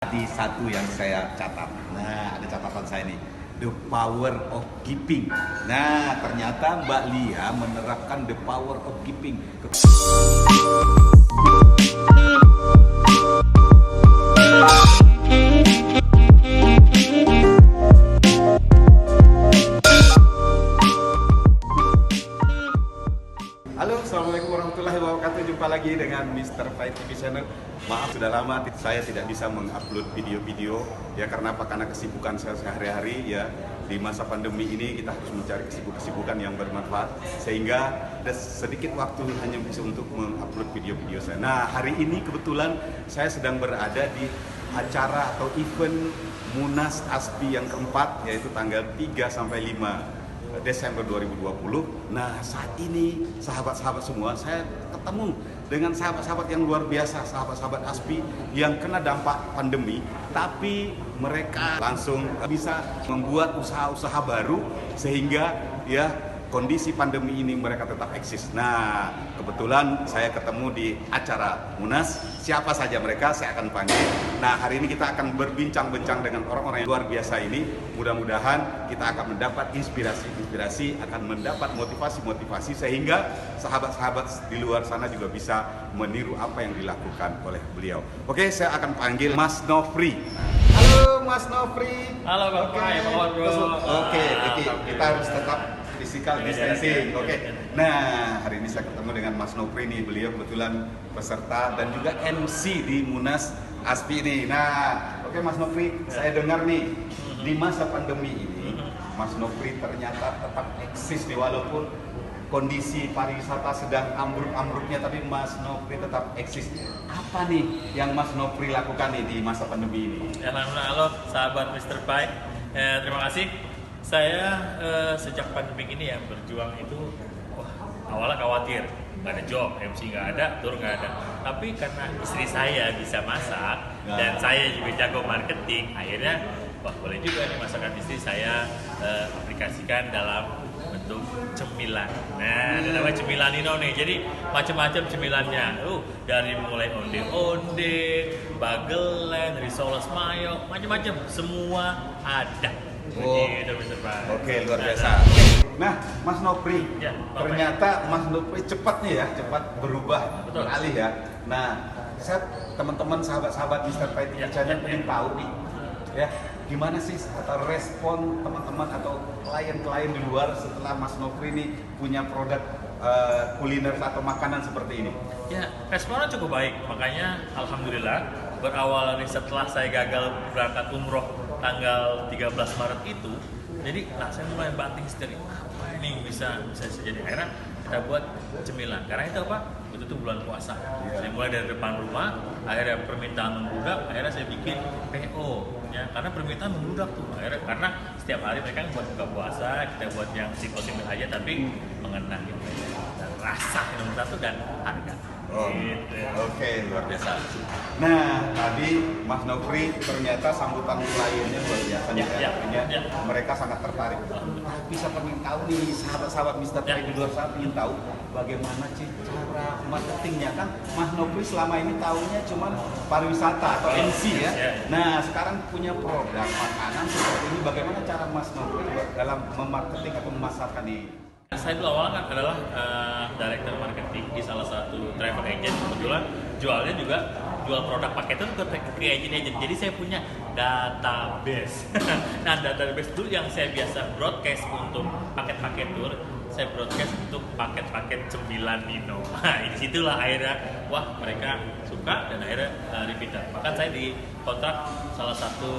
Tadi satu yang saya catat. Nah, ada catatan saya nih. The power of giving. Nah, ternyata Mbak Lia menerapkan the power of giving. Halo, assalamualaikum warahmatullahi wabarakatuh. Jumpa lagi dengan Mr. Pai TV Channel. Maaf sudah lama saya tidak bisa mengupload video-video ya karena apa? Karena kesibukan saya sehari-hari ya. Di masa pandemi ini kita harus mencari kesibukan yang bermanfaat sehingga ada sedikit waktu hanya bisa untuk mengupload video-video saya. Nah, hari ini kebetulan saya sedang berada di acara atau event Munas ASPI yang keempat, yaitu tanggal 3 sampai 5 Desember 2020. Nah, saat ini sahabat-sahabat semua, saya ketemu dengan sahabat-sahabat yang luar biasa, sahabat-sahabat ASPI yang kena dampak pandemi, tapi mereka langsung bisa membuat usaha-usaha baru sehingga ya kondisi pandemi ini mereka tetap eksis. Nah, kebetulan saya ketemu di acara Munas. Siapa saja mereka saya akan panggil. Nah, hari ini kita akan berbincang-bincang dengan orang-orang yang luar biasa ini. Mudah-mudahan kita akan mendapat inspirasi, akan mendapat motivasi sehingga sahabat-sahabat di luar sana juga bisa meniru apa yang dilakukan oleh beliau. Oke, saya akan panggil Mas Nofri. Halo Mas Nofri. Halo Bang Pai, apa kabar bro? Oke, kita harus tetap physical distancing. Oke. Nah, hari ini saya ketemu dengan Mas Nofri nih. Beliau kebetulan peserta dan juga MC di Munas ASPI ini. Nah, oke Mas Nofri, saya dengar nih di masa pandemi ini Mas Nofri ternyata tetap eksis nih walaupun kondisi pariwisata sedang ambruk-ambruknya, tapi Mas Nofri tetap eksis. Apa nih yang Mas Nofri lakukan nih di masa pandemi ini? Ya, halo sahabat Mr. Pai, terima kasih. Saya sejak pandemi ini ya berjuang itu, awalnya khawatir, nggak ada job, MC nggak ada, tour nggak ada. Tapi karena istri saya bisa masak dan saya juga jago marketing, akhirnya boleh juga nih masakan istri saya aplikasikan dalam bentuk cemilan. Nah, ada namanya cemilan Nino nih. Jadi macam-macam cemilannya. Dari mulai onde-onde, bagelen, risoles mayo, macam-macam, semua ada. Oke, luar biasa. Nah, Mas Nofri, ya, ternyata Mas Nofri cepat nih ya, cepat berubah, beralih ya. Nah, teman-teman sahabat-sahabat Mr. Pai TV Channel ingin tahu nih, ya gimana sih atau respon teman-teman atau klien-klien di luar setelah Mas Nofri ini punya produk kuliner atau makanan seperti ini? Ya, responnya cukup baik. Makanya alhamdulillah berawal dari setelah saya gagal berangkat umroh tanggal 13 Maret itu, jadi saya mulai banting setir, apa ini bisa jadi. Akhirnya kita buat cemilan. Karena itu apa? Itu bulan puasa. Saya mulai dari depan rumah, akhirnya permintaan membludak, akhirnya saya bikin PO. Ya, karena permintaan membludak tuh. Akhirnya karena setiap hari mereka buat buka puasa, kita buat yang simpel-simpel aja tapi mengena gitu. Dan rasa yang nomor satu dan harga. Gitu. Oke, luar biasa. Nah, tadi Mas Nofri ternyata sambutan kliennya luar biasa nih. Artinya mereka sangat tertarik. Tapi saya pengen tahu nih, sahabat-sahabat Mr. Pai di luar sana ingin tahu bagaimana sih cara marketingnya. Kan Mas Nofri selama ini tahunya cuma pariwisata atau MC ya. Nah, sekarang punya produk makanan seperti ini. Bagaimana cara Mas Nofri dalam memarketing atau memasarkan ini? Saya dulu awalnya kan adalah director marketing di salah satu travel agent. Kebetulan jualnya juga jual produk paketan ke free agent. Jadi saya punya database. Nah, database itu yang saya biasa broadcast untuk paket-paket tour. Saya broadcast untuk paket-paket cemilan Nino. Nah, disitulah akhirnya wah mereka suka dan akhirnya repeater. Bahkan saya dikontrak salah satu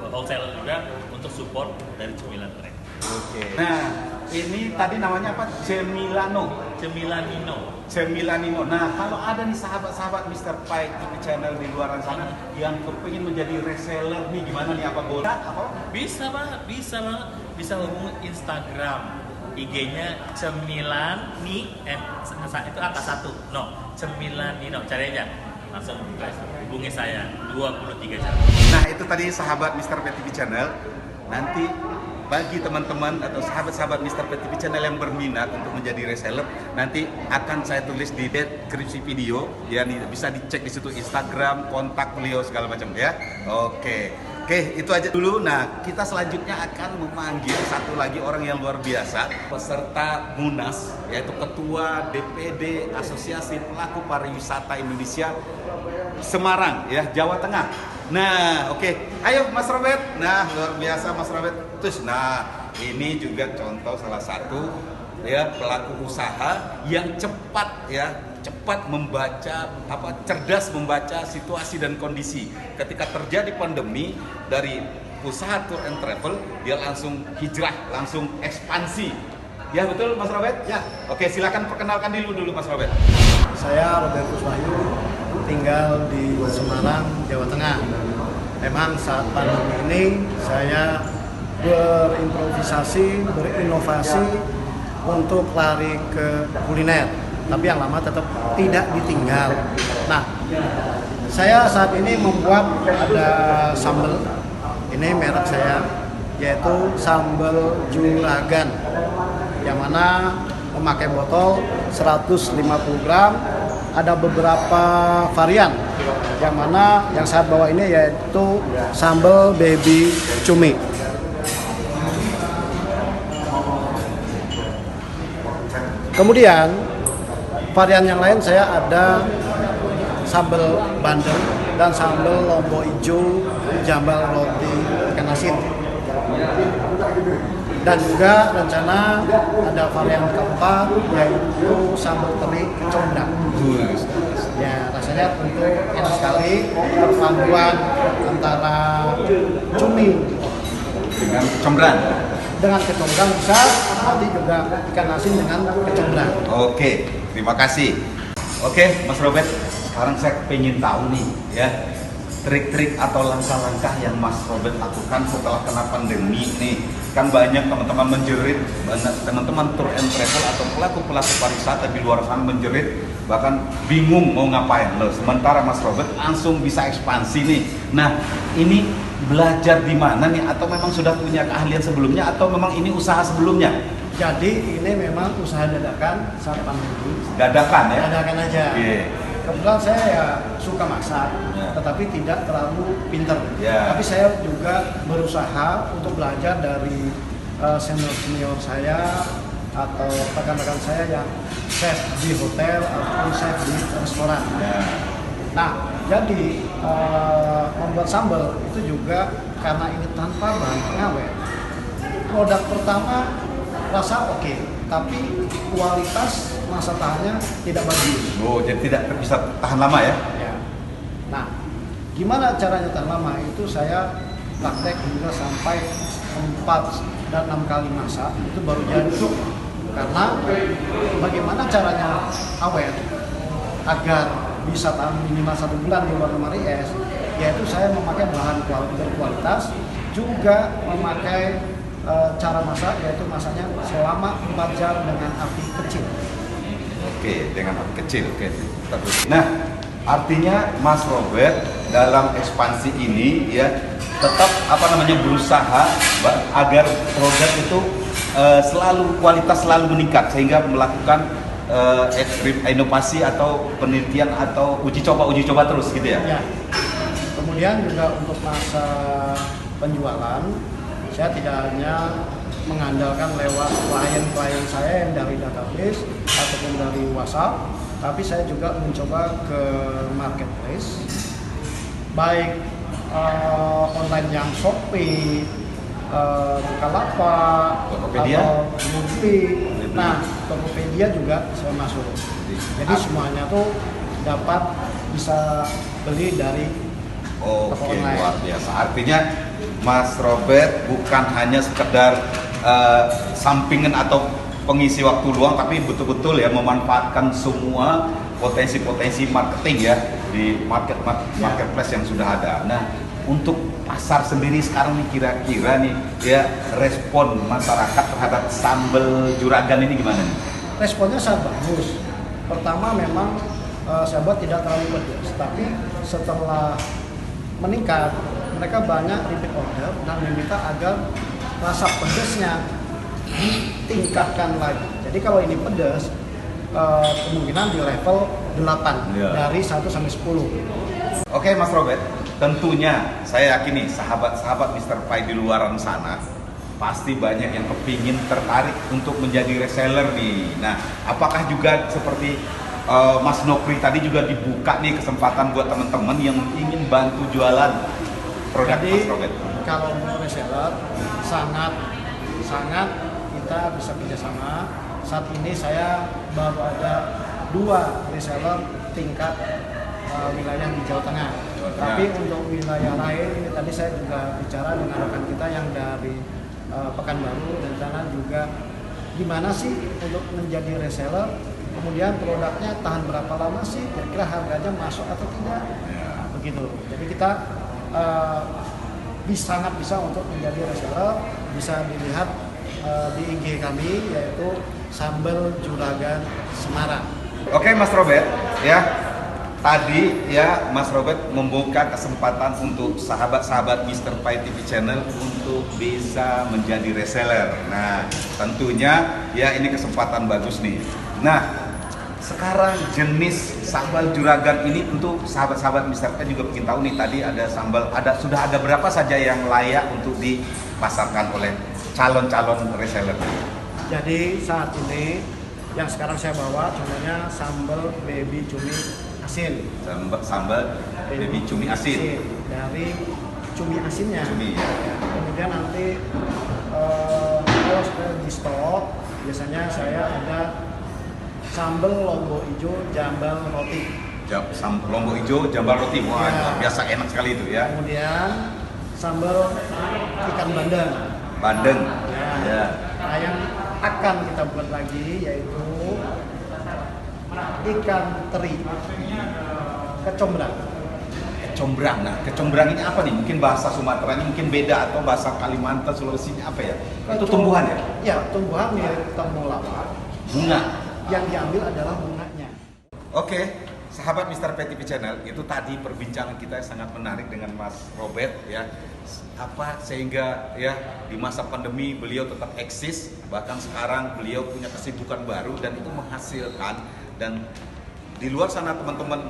wholesaler juga untuk support dari cemilan mereka. Oke. Nah, ini tadi namanya apa? Cemilano. Cemilanino. Nah, kalau ada nih sahabat-sahabat Mr. Pai TV Channel di luar sana yang kepingin menjadi reseller nih, gimana nih, apa boleh? Bisa banget. Bisa hubungi Instagram. IG-nya Cemilani, itu angka 1. Cemilanino. Cari aja. Langsung hubungi saya 23 jam. Nah, itu tadi sahabat Mr. Pai TV Channel. Nanti bagi teman-teman atau sahabat-sahabat Mr. Pet TV Channel yang berminat untuk menjadi reseller, nanti akan saya tulis di deskripsi video, ya bisa dicek di situ Instagram, kontak beliau segala macam ya. Oke, itu aja dulu. Nah, kita selanjutnya akan memanggil satu lagi orang yang luar biasa, peserta Munas, yaitu Ketua DPD Asosiasi Pelaku Pariwisata Indonesia Semarang, ya, Jawa Tengah. Nah, ayo Mas Robert. Nah, luar biasa Mas Robert. Terus, nah, ini juga contoh salah satu ya pelaku usaha yang cepat membaca cerdas membaca situasi dan kondisi. Ketika terjadi pandemi, dari usaha tour and travel dia langsung hijrah, langsung ekspansi. Ya betul Mas Robert? Ya. Oke, silakan perkenalkan dulu Mas Robert. Saya Robert Kuswahyu, tinggal di Semarang, Jawa Tengah. Memang saat pandemi ini saya berinovasi untuk lari ke kuliner, tapi yang lama tetap tidak ditinggal. Nah, saya saat ini membuat ada sambal, ini merek saya, yaitu sambal juragan, yang mana memakai botol 150 gram, ada beberapa varian, yang mana yang saya bawa ini yaitu sambal baby cumi. Kemudian varian yang lain saya ada sambal bandeng dan sambal lombok hijau, jambal roti ikan asin. Dan juga rencana ada varian keempat yaitu sambal teri kecombrang. Ya, rasanya tentu enak sekali, perpaduan antara cumi Dengan kecombrang. dengan kecombrang bisa, nanti juga ikan asin dengan kecombrang. Oke, terima kasih. Oke, Mas Robert, sekarang saya pengen tahu nih ya, trik-trik atau langkah-langkah yang Mas Robert lakukan setelah kena pandemi nih. Kan banyak teman-teman menjerit, teman-teman tour and travel atau pelaku-pelaku pariwisata di luar sana menjerit, bahkan bingung mau ngapain loh. Sementara Mas Robert langsung bisa ekspansi nih. Nah, ini belajar di mana nih, atau memang sudah punya keahlian sebelumnya, atau memang ini usaha sebelumnya? Jadi ini memang usaha dadakan saat pandemi. Dadakan ya? Dadakan aja. Yeah. Kebetulan saya ya suka masak, tetapi tidak terlalu pinter. Tapi saya juga berusaha untuk belajar dari senior-senior saya atau rekan-rekan saya yang chef di hotel ataupun chef di restoran. Nah, jadi membuat sambal itu juga karena ini tanpa bahan pengawet. Produk pertama rasa oke, tapi kualitas masa tahannya tidak bagus. Oh, jadi tidak bisa tahan lama ya? Ya. Nah, gimana caranya tahan lama? Itu saya praktek hingga sampai 4 dan 6 kali masak, itu baru jadi. Karena bagaimana caranya awet agar bisa tahan minimal 1 bulan di luar lemari es, yaitu saya memakai bahan berkualitas, juga memakai cara masak, yaitu masaknya selama 4 jam dengan api kecil. Oke, dengan api kecil. Oke. Nah, artinya Mas Robert dalam ekspansi ini ya tetap berusaha agar produk itu selalu kualitas selalu meningkat, sehingga melakukan inovasi atau penelitian atau uji coba terus gitu ya. Ya. Kemudian juga untuk masa penjualan, saya tidak hanya mengandalkan lewat klien-klien saya yang dari database ataupun dari WhatsApp, tapi saya juga mencoba ke marketplace, baik online yang Shopee, Bukalapak, Tokopedia, atau Shopee. Nah, Tokopedia juga saya masuk. Jadi semuanya tuh dapat bisa beli dari toko Oke, online. luar biasa. Artinya Mas Robert bukan hanya sekedar sampingan atau pengisi waktu luang, tapi betul-betul ya memanfaatkan semua potensi-potensi marketing ya di marketplace yang sudah ada. Nah, untuk pasar sendiri sekarang nih kira-kira nih ya respon masyarakat terhadap sambal juragan ini gimana nih? Responnya sangat bagus. Pertama memang sahabat tidak terlalu pedas, tapi setelah meningkat mereka banyak repeat order dan meminta agar rasa pedasnya ditingkatkan lagi. Jadi kalau ini pedas, kemungkinan di level 8 dari 1 sampai 10. Oke Mas Robert, tentunya saya yakin nih sahabat-sahabat Mr. Pie di luaran sana pasti banyak yang kepingin tertarik untuk menjadi reseller nih. Nah, apakah juga seperti Mas Nopri tadi juga dibuka nih kesempatan buat teman-teman yang ingin bantu jualan produk Jadi, Mas Robert? Kalau untuk reseller sangat kita bisa kerjasama. Saat ini saya baru ada 2 reseller tingkat wilayah di Jawa Tengah. Tapi untuk wilayah lain ini tadi saya juga bicara dengan rekan kita yang dari Pekanbaru dan sana juga gimana sih untuk menjadi reseller, kemudian produknya tahan berapa lama sih, kira-kira harganya masuk atau tidak, begitu. Jadi kita sangat bisa untuk menjadi reseller, bisa dilihat di IG kami yaitu Sambal Juragan Semarang. Oke Mas Robert, ya tadi ya Mas Robert membuka kesempatan untuk sahabat-sahabat Mr. Pie TV Channel untuk bisa menjadi reseller. Nah tentunya ya ini kesempatan bagus nih. Nah sekarang jenis sambal juragan ini untuk sahabat-sahabat Mr. Pie juga ingin tahu nih, tadi ada sambal, sudah ada berapa saja yang layak untuk dipasarkan oleh calon-calon reseller? Jadi saat ini yang sekarang saya bawa contohnya sambal baby cumi asin. Sambal baby cumi asin. Dari cumi asinnya. Cumi ya. Kemudian nanti kalau sudah di stok biasanya saya ada sambal lombok hijau jambal roti. Lombok hijau jambal roti. Wah, Ya. luar biasa enak sekali itu ya. Kemudian sambal ikan bandeng. Bandeng. Ya. Nah, yang akan kita buat lagi yaitu ikan teri kecombrang. Kecombrang. Nah, kecombrang ini apa nih? Mungkin bahasa Sumatera ini mungkin beda atau bahasa Kalimantan, Sulawesi ini apa ya? Itu tumbuhan ya? Ya, tumbuhan mirip temulawak. Bunga. Yang diambil adalah bunganya. Oke, sahabat Mr. Pie TV Channel, itu tadi perbincangan kita sangat menarik dengan Mas Robert ya. Sehingga ya di masa pandemi beliau tetap eksis, bahkan sekarang beliau punya kesibukan baru dan itu menghasilkan, dan di luar sana teman-teman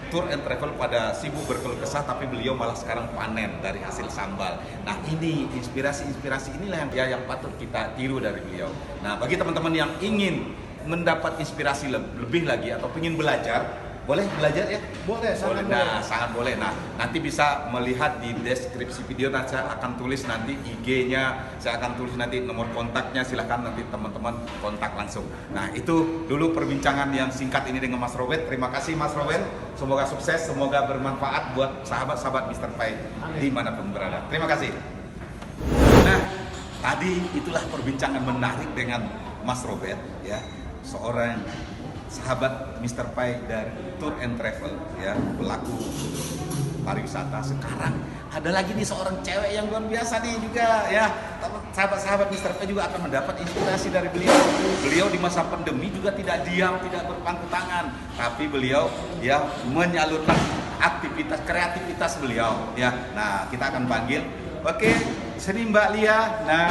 tour and travel pada sibuk berkeluh kesah, tapi beliau malah sekarang panen dari hasil sambal. Nah ini inspirasi inilah yang patut kita tiru dari beliau. Nah bagi teman-teman yang ingin mendapat inspirasi lebih lagi atau ingin belajar, boleh belajar ya? Boleh, sangat boleh. Nah, sangat boleh. Nah, nanti bisa melihat di deskripsi video, nanti saya akan tulis nanti IG-nya, saya akan tulis nanti nomor kontaknya, silahkan nanti teman-teman kontak langsung. Nah, itu dulu perbincangan yang singkat ini dengan Mas Robert. Terima kasih Mas Robert, semoga sukses, semoga bermanfaat buat sahabat-sahabat Mr. Pie dimanapun berada. Terima kasih. Nah, tadi itulah perbincangan menarik dengan Mas Robert ya, seorang sahabat Mr. Pie dari Tour and Travel ya, pelaku pariwisata. Sekarang ada lagi nih seorang cewek yang luar biasa nih juga ya. Sahabat-sahabat Mr. Pie juga akan mendapat inspirasi dari beliau. Beliau di masa pandemi juga tidak diam, tidak berpangku tangan, tapi beliau ya menyalurkan kreativitas beliau ya. Nah, kita akan panggil. Oke, sini Mbak Lia. Nah,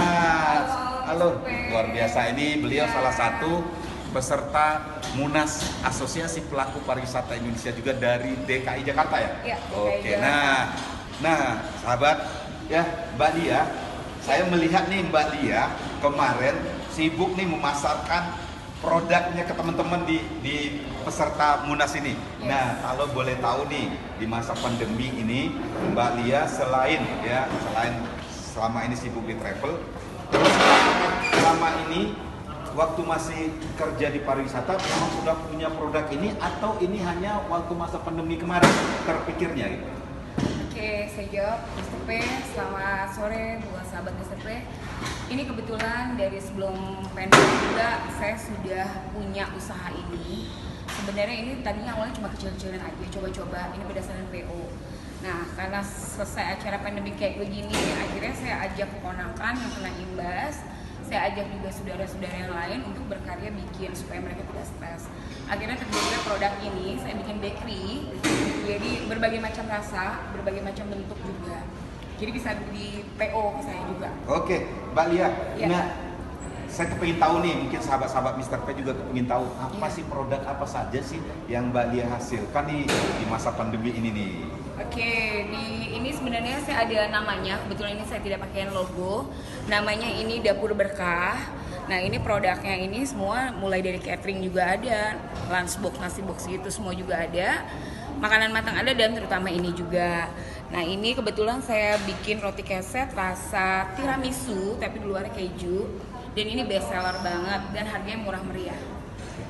halo. Luar biasa, ini beliau salah satu peserta Munas Asosiasi Pelaku Pariwisata Indonesia juga dari DKI Jakarta ya? Iya, Oke, nah sahabat ya Mbak Lia, saya melihat nih Mbak Lia kemarin sibuk nih memasarkan produknya ke teman-teman di peserta Munas ini. Nah, kalau boleh tahu nih di masa pandemi ini Mbak Lia selain selama ini sibuk di travel, terus selama ini waktu masih kerja di pariwisata memang sudah punya produk ini atau ini hanya waktu masa pandemi kemarin terpikirnya gitu? Oke, saya jawab Mr. P. Selamat sore buat sahabat Mr. P. Ini kebetulan dari sebelum pandemi juga saya sudah punya usaha ini. Sebenarnya ini tadinya awalnya cuma kecil-kecilan aja, coba-coba. Ini berdasarkan PO. Nah, karena selesai acara pandemi kayak begini, akhirnya saya ajak keponakan yang kena imbas. Saya ajak juga saudara-saudara yang lain untuk berkarya bikin supaya mereka tidak stres. Akhirnya terjadi produk ini, saya bikin bakery. Jadi berbagai macam rasa, berbagai macam bentuk juga. Jadi bisa di PO ke saya juga. Oke, Mbak Lia. Ya. Nah, saya kepingin tahu nih, mungkin sahabat-sahabat Mr. P juga kepingin tahu apa Iya. sih produk apa saja sih yang Mbak Lia hasilkan di masa pandemi ini nih. Oke, ini sebenarnya saya ada namanya. Kebetulan ini saya tidak pakai logo. Namanya ini Dapur Berkah. Nah, ini produknya ini semua mulai dari catering juga ada, lunchbox, nasi box gitu semua juga ada. Makanan matang ada dan terutama ini juga. Nah, ini kebetulan saya bikin roti keset rasa tiramisu tapi di luar keju. Dan ini best seller banget dan harganya murah meriah.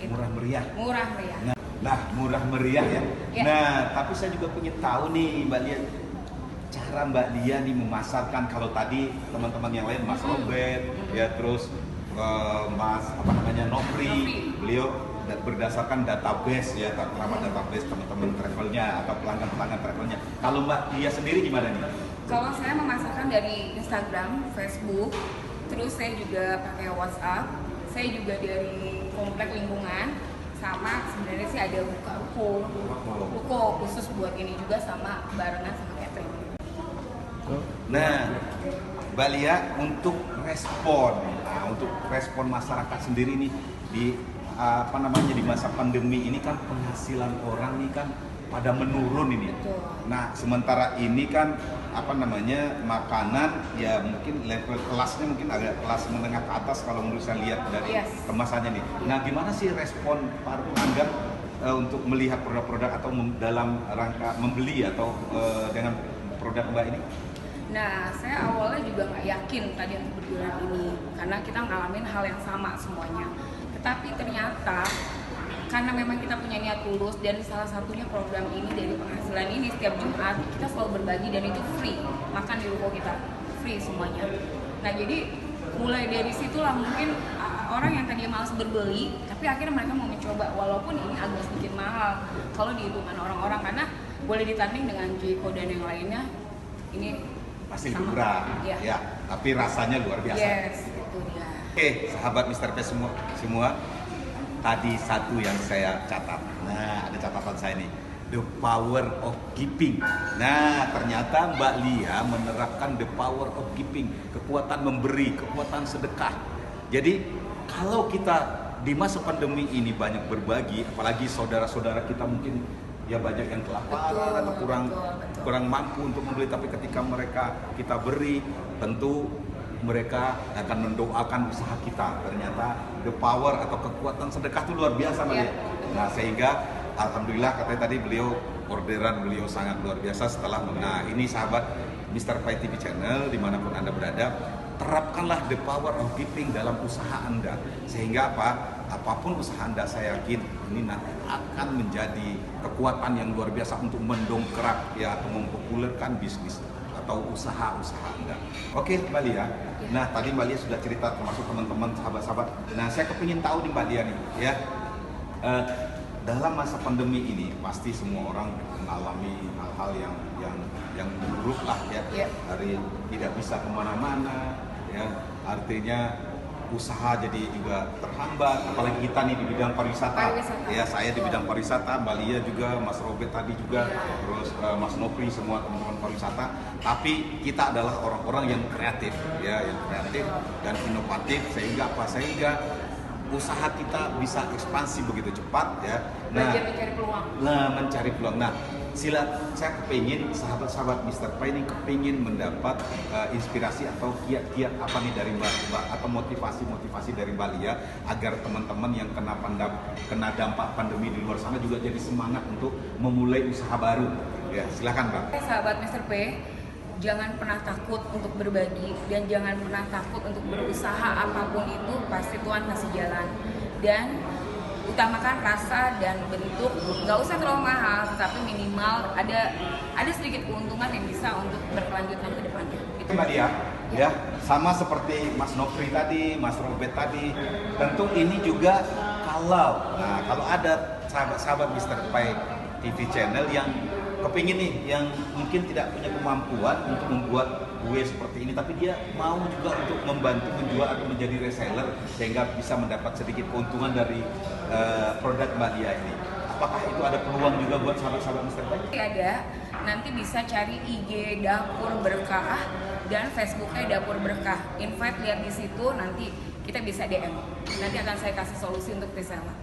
Gitu. Murah meriah. Murah meriah. Nah, murah meriah ya. Ya. Nah, tapi saya juga pengen tahu nih Mbak Lia, cara Mbak Lia nih memasarkan. Kalau tadi teman-teman yang lain Mas Robert, ya terus Mas apa namanya Nopri, beliau berdasarkan database ya, terutama database teman-teman travelnya atau pelanggan-pelanggan travelnya. Kalau Mbak Lia sendiri gimana nih? Kalau saya memasarkan dari Instagram, Facebook, terus saya juga pakai WhatsApp, saya juga dari komplek lingkungan, sama sebenarnya sih ada buko khusus buat ini juga sama barengan sama catering. Nah, Mbak Lia untuk respon masyarakat sendiri nih di apa namanya di masa pandemi ini kan penghasilan orang nih kan pada menurun ini. Betul. Nah, sementara ini kan apa namanya makanan ya mungkin level kelasnya mungkin agak kelas menengah ke atas kalau menurut saya lihat dari kemasannya nih. Nah, gimana sih respon para pelanggan untuk melihat produk-produk atau dalam rangka membeli atau dengan produk Mbak ini? Nah, saya awalnya juga nggak yakin tadi untuk berjualan ini karena kita ngalamin hal yang sama semuanya. Tetapi ternyata karena memang kita punya niat tulus dan salah satunya program ini dari penghasilan ini setiap Jumat kita selalu berbagi dan itu free, makan di ruko kita free semuanya. Nah, jadi mulai dari situlah mungkin orang yang tadinya malas berbeli tapi akhirnya mereka mau mencoba walaupun ini agak sedikit mahal kalau dihitungan orang-orang karena boleh ditanding dengan Joyko dan yang lainnya ini pasti sama. murah Ya. ya, tapi rasanya luar biasa. Yes, itu dia. Oke, sahabat Mr. P semua, tadi satu yang saya catat. Nah, ada catatan saya nih, the power of giving. Nah, ternyata Mbak Lia menerapkan the power of giving, kekuatan memberi, kekuatan sedekah. Jadi, kalau kita di masa pandemi ini banyak berbagi, apalagi saudara-saudara kita mungkin ya banyak yang kelaparan atau kurang mampu untuk membeli, tapi ketika kita beri, tentu mereka akan mendoakan usaha kita. Ternyata the power atau kekuatan sedekah itu luar biasa, Mbak Lia. Nah, sehingga alhamdulillah katanya tadi orderan beliau sangat luar biasa setelah ini sahabat Mr. Pai TV Channel dimanapun Anda berada, terapkanlah the power of giving dalam usaha Anda, sehingga apapun usaha Anda, saya yakin ini nanti akan menjadi kekuatan yang luar biasa untuk mendongkrak ya atau mempopulerkan bisnis atau usaha-usaha Anda. Oke, Mbak Lia. Nah, tadi Mbak Lia sudah cerita termasuk teman-teman sahabat-sahabat. Nah, saya kepingin tahu nih Mbak Lia nih ya. Dalam masa pandemi ini pasti semua orang mengalami hal-hal yang buruk lah ya. Dari tidak bisa kemana-mana ya, artinya usaha jadi juga terhambat, apalagi kita nih di bidang pariwisata. Ya, saya di bidang pariwisata, Mbak Lia juga, Mas Robert tadi juga, terus Mas Nopri, semua teman-teman pariwisata. Tapi kita adalah orang-orang yang kreatif ya, yang kreatif dan inovatif, sehingga usaha kita bisa ekspansi begitu cepat ya. Mencari peluang. Nah, saya kepingin sahabat-sahabat Mr. Pai ini kepingin mendapat inspirasi atau kiat-kiat apa nih dari Mbak atau motivasi dari Mbak Lia agar teman-teman yang kena dampak pandemi di luar sana juga jadi semangat untuk memulai usaha baru. Ya, silakan Mbak. Sahabat Mr. P, jangan pernah takut untuk berbagi dan jangan pernah takut untuk berusaha apapun itu, pasti Tuhan kasih jalan. Dan utamakan rasa dan bentuk, nggak usah terlalu mahal, tapi minimal ada sedikit keuntungan yang bisa untuk berkelanjutan ke depannya. Gitu. Mbak Lia, ya sama seperti Mas Nopri tadi, Mas Robert tadi, tentu ini juga kalau ada sahabat-sahabat Mr. Pai TV Channel yang kepingin nih, yang mungkin tidak punya kemampuan untuk membuat kue seperti ini, tapi dia mau juga untuk membantu menjual atau menjadi reseller sehingga bisa mendapat sedikit keuntungan dari produk Mbak Lia ini. apakah itu ada peluang juga buat sahabat-sahabat Mr. Pai? Ada, nanti bisa cari IG Dapur Berkah dan Facebooknya Dapur Berkah. Invite lihat di situ, nanti kita bisa DM. Nanti akan saya kasih solusi untuk Priscilla.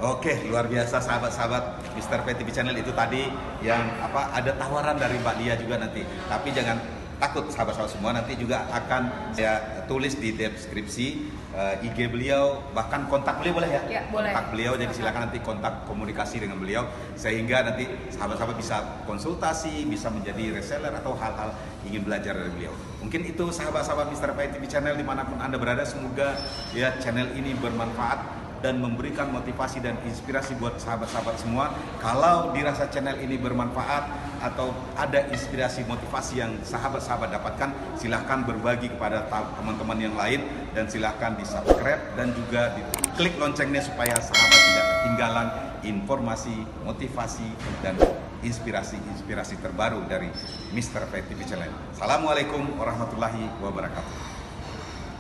Oke, luar biasa sahabat-sahabat Mr. Pai TV Channel. Itu tadi yang ada tawaran dari Mbak Lia juga nanti. Tapi jangan takut sahabat-sahabat semua, nanti juga akan saya tulis di deskripsi IG beliau, bahkan kontak beliau boleh ya? Ya, boleh. Kontak beliau, jadi silakan nanti kontak komunikasi dengan beliau sehingga nanti sahabat-sahabat bisa konsultasi, bisa menjadi reseller atau hal-hal ingin belajar dari beliau. Mungkin itu sahabat-sahabat Mr. Pai TV Channel dimanapun Anda berada, semoga ya channel ini bermanfaat dan memberikan motivasi dan inspirasi buat sahabat-sahabat semua. Kalau dirasa channel ini bermanfaat atau ada inspirasi motivasi yang sahabat-sahabat dapatkan, silahkan berbagi kepada teman-teman yang lain dan silahkan di subscribe dan juga diklik loncengnya supaya sahabat tidak ketinggalan informasi, motivasi dan inspirasi terbaru dari Mr. Pai TV Channel. Assalamualaikum warahmatullahi wabarakatuh.